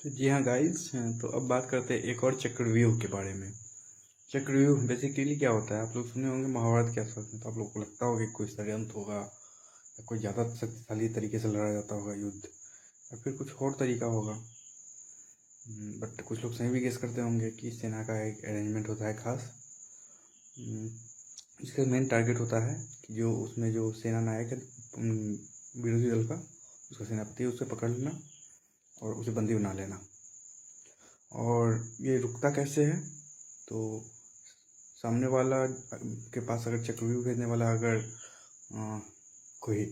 तो जी हाँ गाइस, तो अब बात करते हैं एक और चक्रव्यूह के बारे में। चक्रव्यूह बेसिकली क्या होता है, आप लोग सुने होंगे महाभारत के आसपास में, तो आप लोग को लगता होगा कि कोई षड्यंत्र होगा या कोई ज़्यादा शक्तिशाली तरीके से लड़ा जाता होगा युद्ध, या फिर कुछ और तरीका होगा। बट कुछ लोग सही भी गेस करते होंगे कि सेना का एक अरेंजमेंट होता है खास। इसका मेन टारगेट होता है कि जो उसमें जो सेना नायक है विरोधी दल का, उसका सेनापति उसे पकड़ लेना और उसे बंदी बना लेना। और ये रुकता कैसे है, तो सामने वाला के पास अगर चक्रव्यूह भेजने वाला अगर कोई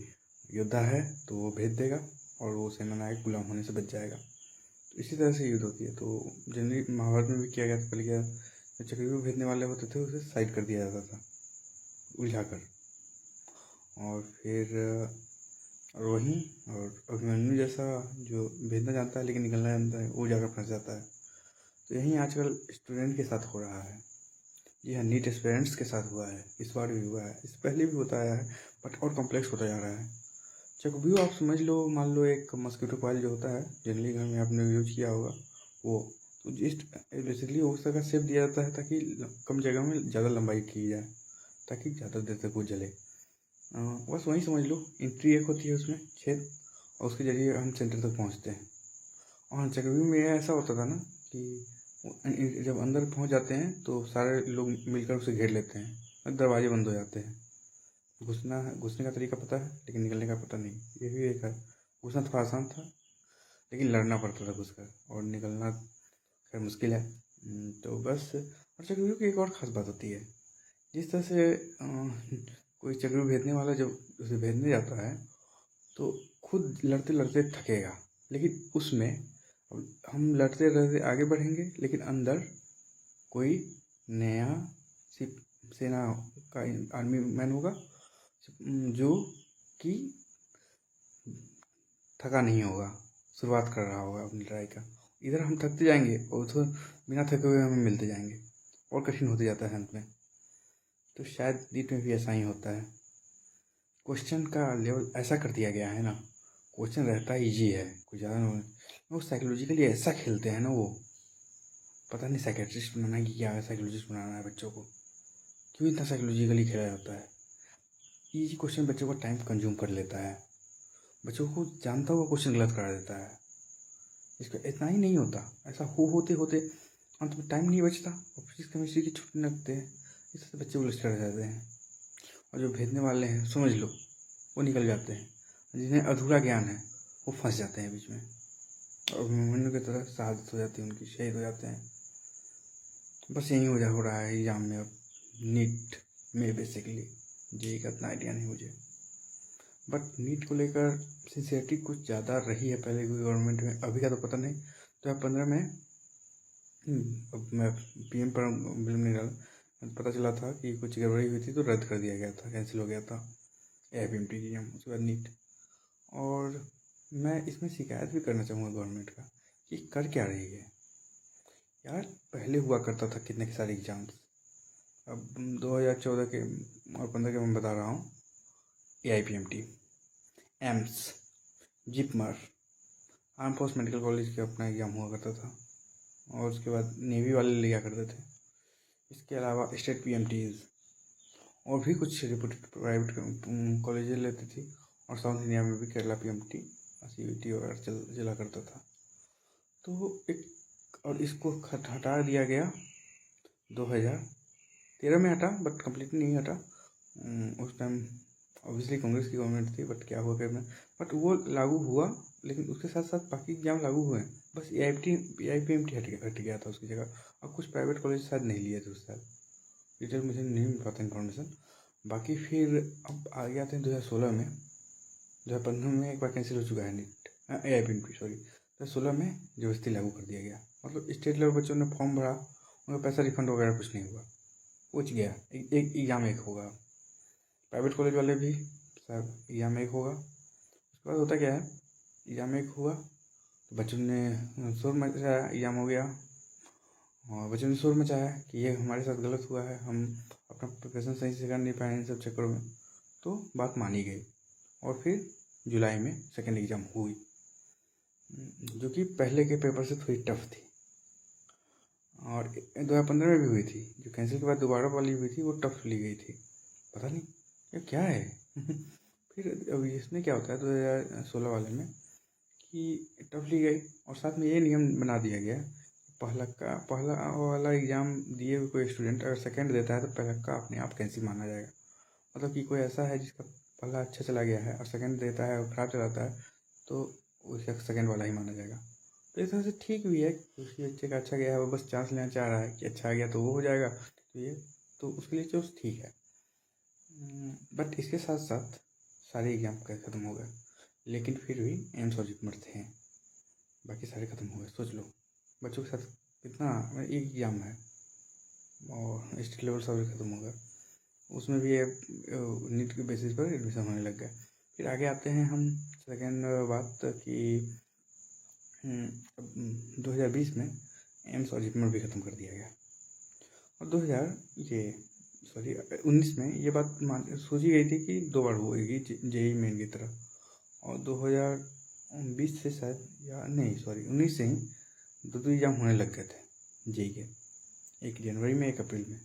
योद्धा है तो वो भेज देगा और वो सेनानायक गुलाम होने से बच जाएगा। तो इसी तरह से युद्ध होती है। तो जनरली महाभारत में भी किया गया था पहले। क्या, जो चक्रव्यूह भेजने वाले होते थे उसे साइड कर दिया जाता था उलझाकर, और फिर वहीं और अभिमन्यु जैसा जो भेजना जानता है लेकिन निकलना जानता है, वो जाकर फंस जाता है। तो यही आजकल स्टूडेंट के साथ हो रहा है। जी हाँ, नीट एस्पिरेंट्स के साथ हुआ है, इस बार भी हुआ है, इससे पहले भी होता आया है, बट और कॉम्प्लेक्स होता जा रहा है। चक्रव्यूह आप समझ लो, मान लो एक मस्कीटो कॉइल जो होता है, जनरली घर में आपने यूज किया होगा वो। तो जिस बेसिकली उस तरह का शेप दिया जाता है ताकि कम जगह में ज़्यादा लंबाई की जाए, ताकि ज़्यादा देर तक वो जले। बस वही समझ लो, एंट्री एक होती है उसमें छेद, और उसके जरिए हम सेंटर तक पहुँचते हैं। और चक्रव्यूह में ऐसा होता था ना कि जब अंदर पहुंच जाते हैं तो सारे लोग मिलकर उसे घेर लेते हैं, दरवाजे बंद हो जाते हैं। घुसने का तरीका पता है लेकिन निकलने का पता नहीं। ये भी एक है, घुसना थोड़ा आसान था लेकिन लड़ना पड़ता था घुसकर, और निकलना खैर मुश्किल है। तो बस। और चक्रव्यूह की एक और ख़ास बात होती है, जिस तरह से कोई चक्रव्यूह भेजने वाला जब उसे भेजने जाता है तो खुद लड़ते लड़ते थकेगा, लेकिन उसमें हम लड़ते लड़ते आगे बढ़ेंगे, लेकिन अंदर कोई नया सेना का आर्मी मैन होगा जो कि थका नहीं होगा, शुरुआत कर रहा होगा अपनी लड़ाई का। इधर हम थकते जाएंगे और उधर बिना थके हुए हमें मिलते जाएंगे, और कठिन होते जाता है अंत में। तो शायद नीट में भी ऐसा ही होता है। क्वेश्चन का लेवल ऐसा कर दिया गया है ना, क्वेश्चन रहता ईजी है, कुछ ज़्यादा नहीं। वो साइकोलॉजिकली ऐसा खेलते हैं ना, वो पता नहीं साइकेट्रिस्ट बनाना है कि क्या है, साइकोलॉजिस्ट बनाना है बच्चों को, क्यों इतना साइकोलॉजिकली खेला जाता है। ईजी क्वेश्चन बच्चों का टाइम कंज्यूम कर लेता है, बच्चों को जानता हुआ क्वेश्चन गलत करा देता है। इसका इतना ही नहीं होता, ऐसा होते होते अंत में टाइम नहीं बचता और फिजिक्स केमिस्ट्री की छुट्टी लगते हैं। इस तरह से बच्चे उलझ कर जाते हैं, और जो भेजने वाले हैं समझ लो वो निकल जाते हैं, जिन्हें अधूरा ज्ञान है वो फंस जाते हैं बीच में, और अभिमन्यु की तरह शहादत हो जाती है उनकी, शहीद हो जाते हैं। बस यही वजह हो रहा है एग्जाम में, अब नीट में बेसिकली। जेई का इतना आइडिया नहीं मुझे, बट नीट को लेकर सिंसियरिटी कुछ ज़्यादा रही है पहले की गवर्नमेंट में, अभी का तो पता नहीं। 2015 में अब मैं पीएम पर फिल्म नहीं डाला, पता चला था कि कुछ गड़बड़ी हुई थी तो रद्द कर दिया गया था, कैंसिल हो गया था AIPMT एग्जाम, उसके बाद नीट। और मैं इसमें शिकायत भी करना चाहूँगा गवर्नमेंट का कि कर क्या रही है यार। पहले हुआ करता था कितने सारे एग्जाम्स, अब 2014 के और 15 के मैं बता रहा हूँ। AIPMT, AIIMS, JIPMER, arm force medical college के अपना एग्ज़ाम हुआ करता था, और उसके बाद नेवी वाले लिया करते थे। इसके अलावा स्टेट PMTs और भी कुछ रिपोर्टेड प्राइवेट कॉलेज लेती थी, और साउथ इंडिया में भी केरला PMT, CVT वगैरह चला करता था। तो एक, और इसको हटा दिया गया 2013 में हटा, बट कम्प्लीटली नहीं हटा। उस टाइम ऑब्वियसली कांग्रेस की गवर्नमेंट थी, बट क्या हुआ क्या, बट वो लागू हुआ, लेकिन उसके साथ साथ बाकी एग्जाम लागू हुए हैं। बस AIPMT हट गया था उसकी जगह, और कुछ प्राइवेट कॉलेज शायद नहीं लिए थे उस साल, डिटेल मुझे नहीं मिल पाता इन्फॉर्मेशन। बाकी फिर अब आ गया था 2016 में, 2015 में एक बार कैंसिल हो चुका है नीट, AIPMT सॉरी। 2016 में जबरदस्ती लागू कर दिया गया, मतलब स्टेट लेवल बच्चों ने फॉर्म भरा, उनका पैसा रिफंड वगैरह कुछ नहीं हुआ, पहुँच गया। एक एग्ज़ाम एक होगा, प्राइवेट कॉलेज वाले भी सर एग्ज़ाम एक होगा। उसके बाद होता क्या है, एग्ज़ाम एक हुआ तो बच्चों ने शोर मचाया, एग्ज़ाम हो गया, और बच्चों ने शोर मचाया कि ये हमारे साथ गलत हुआ है, हम अपना प्रिपरेशन सही से कर नहीं पाए इन सब चक्करों में। तो बात मानी गई, और फिर जुलाई में सेकेंड एग्ज़ाम हुई। जो कि पहले के पेपर से थोड़ी टफ थी, और 2015 में भी हुई थी। जो कैंसिल के बाद दोबारा वाली हुई थी वो टफ ली गई थी, पता नहीं ये क्या है। फिर अभी इसमें क्या होता है 2016 वाले में कि टफ ली गई, और साथ में ये नियम बना दिया गया, पहला वाला एग्ज़ाम दिए हुए कोई स्टूडेंट अगर सेकंड देता है तो पहला का अपने आप कैंसिल माना जाएगा। मतलब कि कोई ऐसा है जिसका पहला अच्छा चला गया है और सेकंड देता है और ख़राब चलाता है, तो उसका सेकंड वाला ही माना जाएगा। तो इस तरह से ठीक भी है, उसी बच्चे का अच्छा गया है, वो बस चांस लेना चाह रहा है कि अच्छा आ गया तो वो हो जाएगा, तो ये तो उसके लिए जो ठीक है। बट इसके साथ साथ सारे एग्ज़ाम ख़त्म हो गए, लेकिन फिर भी एम्स और जिपमर थे, बाकी सारे ख़त्म हो गए। सोच लो बच्चों के साथ कितना, एक एग्ज़ाम है और स्टेट लेवल सब ख़त्म हो गया, उसमें भी नीट के बेसिस पर एडमिशन होने लग गया। फिर आगे आते हैं हम सेकेंड बात कि 2020 में एम्स और जिपमर भी ख़त्म कर दिया गया, और 2019 में ये बात सोची गई थी कि 2 बार होगी जेई मेन की तरह, और 2020 से शायद, या नहीं सॉरी 19 से ही दो एग्ज़ाम होने लग गए थे जेई के, एक जनवरी में एक अप्रैल में।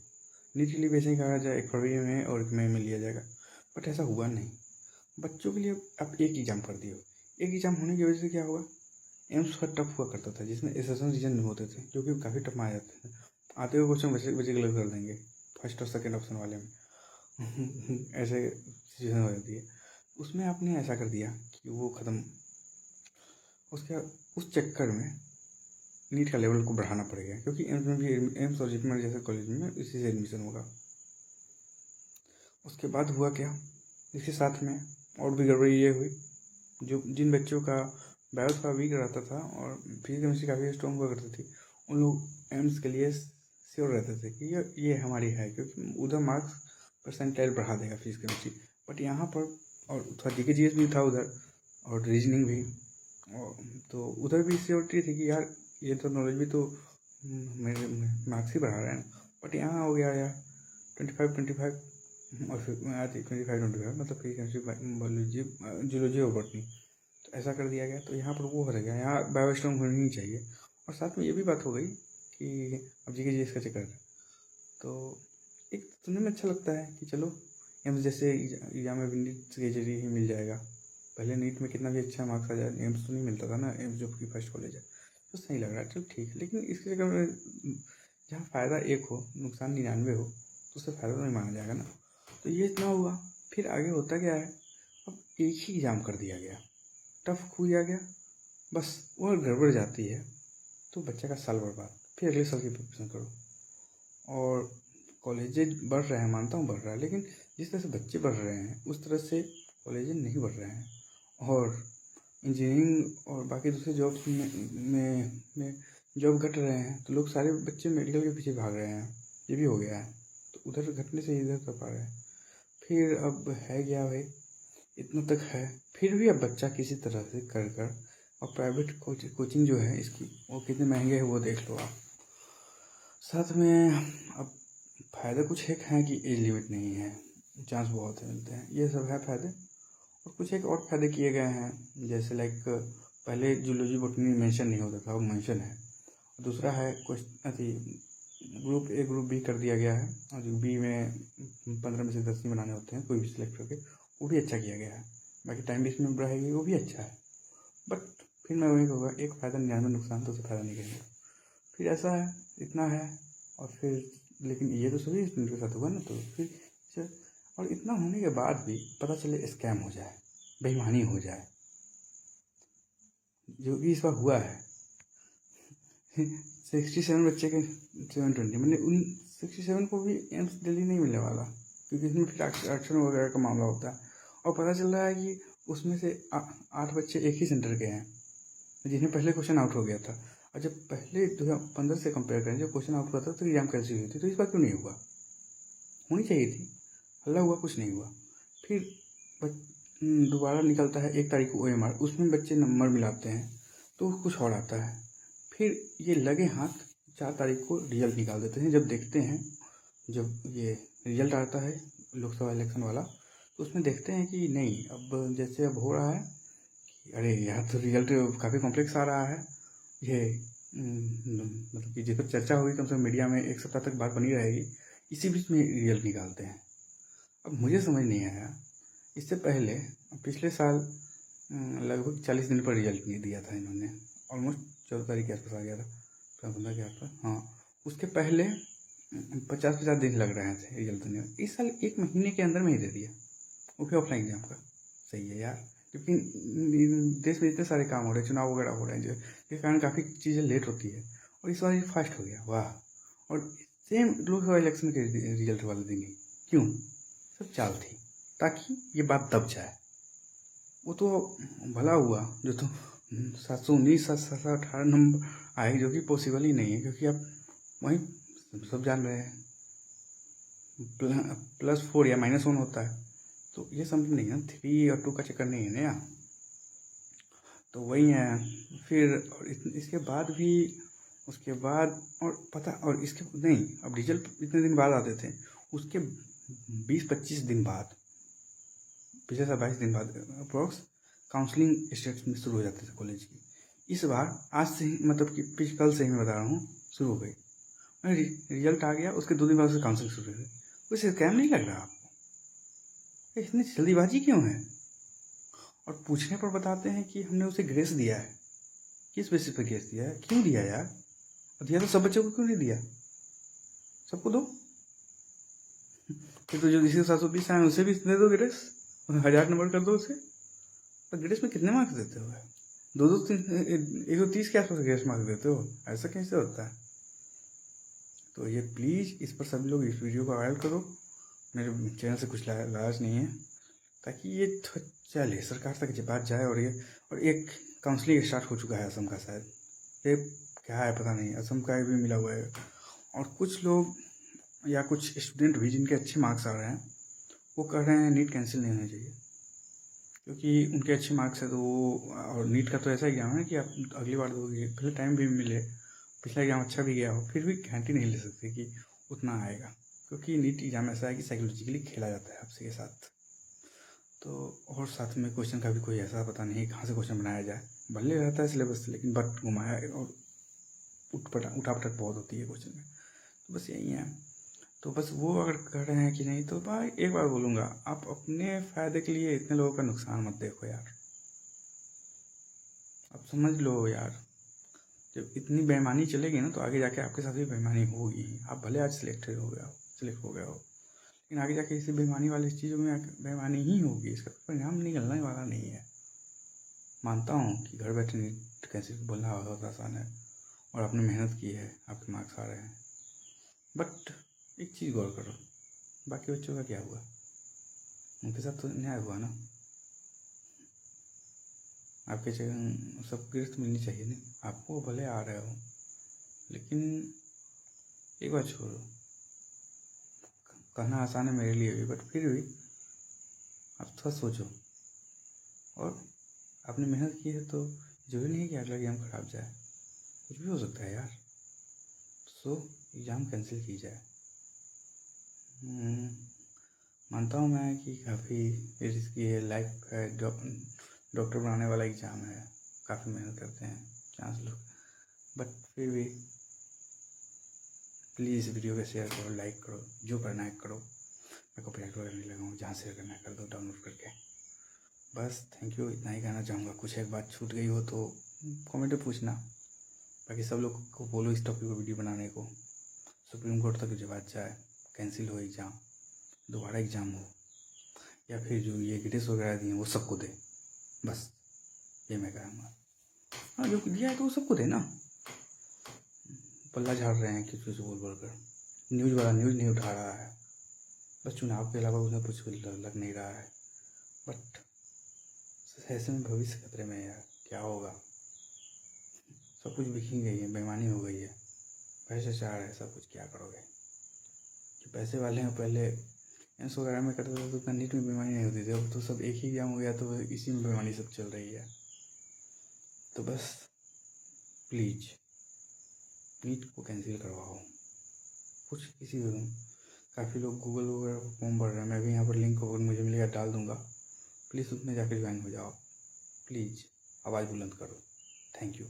नीट के लिए वैसे ही कहा जाए 1 फरवरी में और 1 मई में लिया जाएगा, बट ऐसा हुआ नहीं। बच्चों के लिए आप एक एग्ज़ाम कर दिए हो, एक एग्ज़ाम होने की वजह से क्या हुआ, एम्स का टफ हुआ करता था जिसमें एसेशन रीजन होते थे जो कि काफ़ी टफ माने जाते थे। आते हुए क्वेश्चन बच्चे बच्चे क्लियर कर देंगे फर्स्ट और सेकंड ऑप्शन वाले में। ऐसे सिचुएशन हो जाती है, उसमें आपने ऐसा कर दिया कि वो ख़त्म, उसके उस चक्कर में नीट का लेवल को बढ़ाना पड़ेगा, क्योंकि एम्स में भी एम्स और जिपमर जैसे कॉलेज में इसी से एडमिशन होगा। उसके बाद हुआ क्या, इसके साथ में और भी गड़बड़ी ये हुई, जो जिन बच्चों का बायो थोड़ा वीक रहता था और फिजिक्स केमिस्ट्री काफ़ी स्ट्रॉन्ग हुआ करती थी, उन लोग एम्स के लिए श्योर रहते थे कि ये हमारी है, क्योंकि उधर मार्क्स परसेंटाइल बढ़ा देगा फिजिक्स केमिस्ट्री। बट यहाँ पर और थोड़ा जीके जीएस भी था उधर, और रीजनिंग भी, और तो उधर भी श्योरिटी थी कि यार ये तो नॉलेज भी तो मेरे मार्क्स ही बढ़ा रहे हैं। बट यहाँ हो गया यार 25 और फिर 25 मतलब फिजिक्स केमिस्ट्री बायोलॉजी जूलॉजी और बॉटनी, तो ऐसा कर दिया गया। तो यहाँ पर वो हो गया, यहाँ बायो स्ट्रॉन्ग होनी ही चाहिए। और साथ में ये भी बात हो गई कि अब जीके जीएस का चक्कर है, तो एक सुनने में अच्छा लगता है कि चलो एम्स जैसे एग्जाम में नीट के जरिए ही मिल जाएगा। पहले नीट में कितना भी अच्छा मार्क्स आ जाए एम्स तो नहीं मिलता था ना, एम्स जो कि फर्स्ट कॉलेज है, तो सही लग रहा है, चलो ठीक है। लेकिन इसके जगह में जहाँ फ़ायदा 1 हो नुकसान 99 हो, तो उससे फ़ायदा तो नहीं माना जाएगा ना। तो ये इतना हुआ, फिर आगे होता क्या है, अब एक ही एग्ज़ाम कर दिया गया, टफ किया गया, बस वो गड़बड़ जाती है तो बच्चे का साल बर्बाद, फिर अगले साल की प्रिपरेशन करो। और कॉलेजेज बढ़ रहे हैं, मानता हूँ बढ़ रहा है, लेकिन जिस तरह से बच्चे बढ़ रहे हैं उस तरह से कॉलेजेज नहीं बढ़ रहे हैं, और इंजीनियरिंग और बाकी दूसरे जॉब्स में जॉब घट रहे हैं, तो लोग सारे बच्चे मेडिकल के पीछे भाग रहे हैं, ये भी हो गया है। तो उधर घटने से इधर कर पा रहे हैं। फिर अब है क्या भाई, इतना तक है, फिर भी अब बच्चा किसी तरह से कर कर, और प्राइवेट कोचिंग जो है इसकी वो कितने महंगे है वो देख लो आप। साथ में अब फ़ायदे कुछ एक हैं कि एज लिमिट नहीं है, चांस बहुत है मिलते हैं, ये सब है फ़ायदे। और कुछ एक और फ़ायदे किए गए हैं, जैसे लाइक पहले जूलॉजी बॉटनी मेंशन नहीं होता था, अब मेंशन है। दूसरा है कुछ अथी ग्रुप ए ग्रुप बी कर दिया गया है, और जो बी में 15 में से 10 ही बनाने होते हैं कोई भी सिलेक्ट करके, वो भी अच्छा किया गया है। बाकी टाइम भी इसमें बढ़ाएगी, वो भी अच्छा है। बट फिर मैं वही कहूँगा, एक फ़ायदा 99 नुकसान, तो उसे फ़ायदा नहीं कहेंगे। फिर ऐसा है, इतना है, और फिर लेकिन ये तो सभी स्टूडेंट के साथ हुआ ना, तो फिर और इतना होने के बाद भी पता चले स्कैम हो जाए, बेईमानी हो जाए, जो कि इस बार हुआ है। 67 बच्चे के 720, मतलब उन 67 को भी एम्स दिल्ली नहीं मिलने वाला, क्योंकि इसमें फिर आरक्षण वगैरह का मामला होता है। और पता चल रहा है कि उसमें से 8 बच्चे एक ही सेंटर के हैं जिन्हें पहले क्वेश्चन आउट हो गया था। और जब पहले 2015 से कंपेयर करें, जब क्वेश्चन आउट हुआ था तो एग्जाम कैंसिल हुई थी, तो इस बार क्यों नहीं हुआ, होनी चाहिए थी। हल्ला हुआ, कुछ नहीं हुआ। फिर दोबारा निकलता है 1 तारीख को OMR, उसमें बच्चे नंबर मिलाते हैं तो कुछ और आता है। फिर ये लगे हाथ 4 तारीख को रिजल्ट निकाल देते हैं। जब देखते हैं, जब ये रिजल्ट आता है लोकसभा इलेक्शन वाला, तो उसमें देखते हैं कि नहीं, अब जैसे अब हो रहा है कि अरे यार तो रिजल्ट काफ़ी कॉम्प्लेक्स आ रहा है ये, मतलब कि जिस पर चर्चा हुई कम से कम मीडिया में 1 सप्ताह तक बात बनी रहेगी, इसी बीच में रिजल्ट निकालते हैं। अब मुझे समझ नहीं आया, इससे पहले पिछले साल लगभग 40 दिन पर रिजल्ट नहीं दिया था इन्होंने, ऑलमोस्ट 14 तारीख के आसपास आ गया था, 15 के आसपास। हाँ, उसके पहले 50-50 दिन लग रहे थे रिजल्ट देने में। इस साल 1 महीने के अंदर में ही दे दिया, वो भी ऑफलाइन एग्जाम का। सही है यार, क्योंकि देश में इतने सारे काम हो रहे हैं, चुनाव वगैरह हो रहे हैं, जिसके कारण काफ़ी चीज़ें लेट होती है, और इस बार ये फास्ट हो गया, वाह। और सेम लोकसभा इलेक्शन के रिजल्ट वाले दिन ही, क्यों? सब चाल थी ताकि ये बात दब जाए। वो तो भला हुआ जो तो 719 718 नंबर आए, जो कि पॉसिबल ही नहीं है, क्योंकि अब वहीं सब जान रहे हैं +4 या -1 होता है, तो ये समझ नहीं है, 3 और 2 का चक्कर नहीं है ना। तो वही है फिर, और इसके बाद भी, उसके बाद और पता, और इसके नहीं, अब रिजल्ट इतने दिन बाद आते थे, उसके 20-25 दिन बाद, पिछले साल 22 दिन बाद अप्रोक्स काउंसलिंग स्टेट में शुरू हो जाते थे कॉलेज की। इस बार आज से ही, मतलब कि कल से ही मैं बता रहा हूँ, शुरू हो गई। रिजल्ट आ गया, उसके 2 दिन बाद से काउंसलिंग शुरू हुई। वैसे स्कैम नहीं लग रहा आपको? इतनी जल्दीबाजी क्यों है? और पूछने पर बताते हैं कि हमने उसे ग्रेस दिया है। किस बेसिस पर ग्रेस दिया है? क्यों दिया यार? और दिया तो सब बच्चों को क्यों नहीं दिया? सबको दो। फिर तो जो जिसके 720 आए उसे भी दे दो ग्रेस, 1000 नंबर कर दो उसे। पर ग्रेस में कितने मार्क्स देते हो? 130 के आसपास ग्रेस मार्क्स देते हो, ऐसा कैसे होता है? तो ये प्लीज़ इस पर सभी लोग इस वीडियो को वायरल करो। मेरे चैनल से कुछ लालच नहीं है, ताकि ये चले सरकार तक ये बात जाए। और एक काउंसलिंग स्टार्ट हो चुका है असम का, शायद ये क्या है पता नहीं, असम का भी मिला हुआ है। और कुछ लोग या कुछ स्टूडेंट भी जिनके अच्छे मार्क्स आ रहे हैं, वो कह रहे हैं नीट कैंसिल नहीं होना चाहिए, क्योंकि उनके अच्छे मार्क्स है तो वो, और नीट का तो ऐसा एग्जाम है कि आप अगली बार दोगे, पहले टाइम भी मिले, पिछला एग्जाम अच्छा भी गया हो, फिर भी गारंटी नहीं ले सकते कि उतना आएगा, क्योंकि नीट एग्जाम ऐसा है कि साइकोलॉजिकली खेला जाता है आपसे के साथ। तो और साथ में क्वेश्चन का भी कोई ऐसा पता नहीं कहाँ से क्वेश्चन बनाया जाए, भले रहता है सिलेबस से, लेकिन बट घुमाया और उठापटक बहुत होती है क्वेश्चन में। तो बस यही है। तो बस वो अगर कह रहे हैं कि नहीं, तो भाई एक बार बोलूँगा, आप अपने फ़ायदे के लिए इतने लोगों का नुकसान मत देखो यार, आप समझ लो यार। जब इतनी बेईमानी चलेगी ना, तो आगे जाके आपके साथ भी बेईमानी होगी ही। आप भले आज सिलेक्ट हो गए हो, लेकिन आगे जाके इसी बेईमानी वाली चीज़ों में बेईमानी ही होगी, इसका परिणाम निकलने वाला नहीं है। मानता हूँ कि घर बैठे नीट कैसे बोलना बहुत आसान है, और आपने मेहनत की है, आपके मार्क्स आ रहे हैं, बट एक चीज़ गौर करो, बाकी बच्चों का क्या हुआ? उनके साथ तो न्याय हुआ ना? आपके सब गिरफ्त मिलनी चाहिए नहीं, आपको भले आ रहे हो, लेकिन एक बात छोड़ो, कहना आसान है मेरे लिए भी, बट फिर भी आप थोड़ा सोचो। और आपने मेहनत की है, तो जरूरी नहीं कि अगला एग्जाम खराब जाए, कुछ भी हो सकता है यार। सो एग्ज़ाम कैंसिल की जाए। मानता हूँ मैं कि काफ़ी रिस्की है, लाइफ है, डॉक्टर बनाने वाला एग्ज़ाम है, काफ़ी मेहनत करते हैं चांस लोग, बट फिर भी प्लीज़ वीडियो को शेयर करो, लाइक करो, जो करना है करो। मैं कॉपीराइट वगैरह नहीं लगाऊँ, जहाँ शेयर करना है कर दो डाउनलोड करके। बस थैंक यू, इतना ही कहना चाहूँगा। कुछ एक बात छूट गई हो तो कमेंट में पूछना, बाकी सब लोग को बोलो इस टॉपिक पर वीडियो बनाने को। सुप्रीम कोर्ट तक जो बात जाए, कैंसिल हो एग्ज़ाम, दोबारा एग्ज़ाम हो, या फिर जो ये ग्रेस वगैरह दिए वो सबको दे, बस ये मैं कहूँगा। हाँ, जो दिया है तो वो सबको दे ना। पल्ला झाड़ रहे हैं किसी से बोल कर, न्यूज़ वाला न्यूज़ नहीं उठा रहा है, बस चुनाव के अलावा उन्हें कुछ लग नहीं रहा है। बट ऐसे में भविष्य खतरे में है यार, क्या होगा? सब कुछ बिक ही गई है, बेईमानी हो गई है, भ्रष्टाचार है सब कुछ, क्या करोगे? जो पैसे वाले हैं पहले एम्स वगैरह में करते थे तो उतना नीट में बेईमानी नहीं होती थी, अब तो सब एक ही एग्जाम हो गया, तो इसी में बेईमानी सब चल रही है। तो बस प्लीज़ नीट को कैंसिल करवाओ। कुछ किसी काफ़ी लोग गूगल वगैरह फॉर्म भर रहे हैं, मैं भी यहाँ पर लिंक अगर मुझे मिलेगा डाल दूँगा, प्लीज़ उसमें जाकर ज्वाइन हो जाओ प्लीज़। आवाज़ बुलंद करो। Thank you.